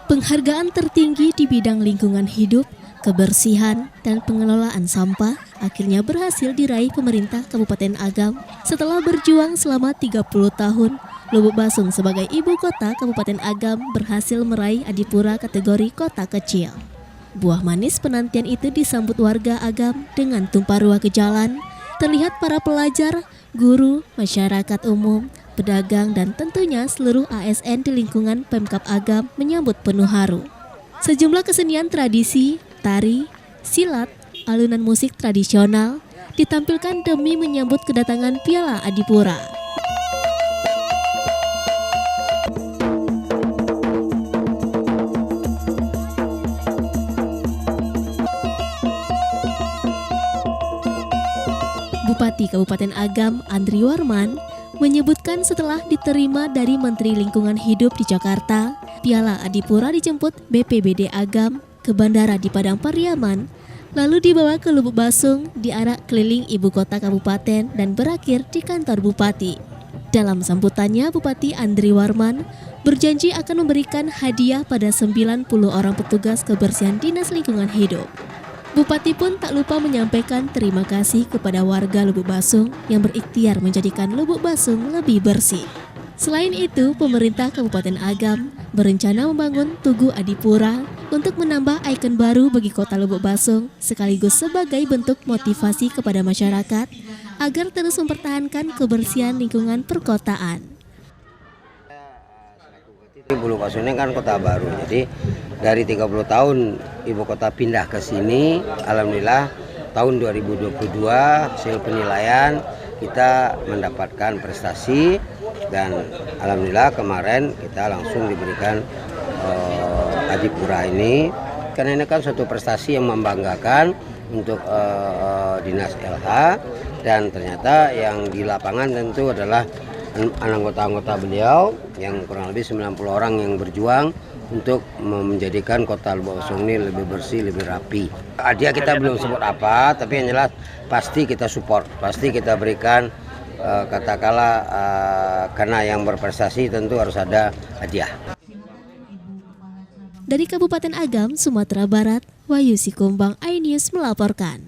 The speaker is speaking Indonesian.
Penghargaan tertinggi di bidang lingkungan hidup, kebersihan, dan pengelolaan sampah akhirnya berhasil diraih pemerintah Kabupaten Agam setelah berjuang selama 30 tahun. Lubuk Basung sebagai ibu kota Kabupaten Agam berhasil meraih adipura kategori kota kecil. Buah manis penantian itu disambut warga Agam dengan tumpah ruah ke jalan. Terlihat para pelajar, guru, masyarakat umum, pedagang, dan tentunya seluruh ASN di lingkungan Pemkab Agam menyambut penuh haru. Sejumlah kesenian tradisi, tari, silat, alunan musik tradisional ditampilkan demi menyambut kedatangan Piala Adipura. Bupati Kabupaten Agam, Andri Warman, menyebutkan setelah diterima dari Menteri Lingkungan Hidup di Jakarta, Piala Adipura dijemput BPBD Agam ke bandara di Padang Pariaman, lalu dibawa ke Lubuk Basung, diarak keliling ibu kota kabupaten dan berakhir di kantor Bupati. Dalam sambutannya, Bupati Andri Warman berjanji akan memberikan hadiah pada 90 orang petugas kebersihan Dinas Lingkungan Hidup. Bupati pun tak lupa menyampaikan terima kasih kepada warga Lubuk Basung yang berikhtiar menjadikan Lubuk Basung lebih bersih. Selain itu, pemerintah Kabupaten Agam berencana membangun Tugu Adipura untuk menambah ikon baru bagi kota Lubuk Basung sekaligus sebagai bentuk motivasi kepada masyarakat agar terus mempertahankan kebersihan lingkungan perkotaan. Lubuk Basung ini kan kota baru, jadi dari 30 tahun ibu kota pindah ke sini, alhamdulillah tahun 2022 hasil penilaian kita mendapatkan prestasi dan alhamdulillah kemarin kita langsung diberikan Adipura ini. Karena ini kan suatu prestasi yang membanggakan untuk Dinas LH dan ternyata yang di lapangan tentu adalah anggota-anggota beliau yang kurang lebih 90 orang yang berjuang untuk menjadikan kota Lubuk Basung ini lebih bersih, lebih rapi. Hadiah kita belum sebut apa, tapi yang jelas pasti kita support, pasti kita berikan katakanlah karena yang berprestasi tentu harus ada hadiah. Dari Kabupaten Agam, Sumatera Barat, Wahyu Sikumbang, iNews melaporkan.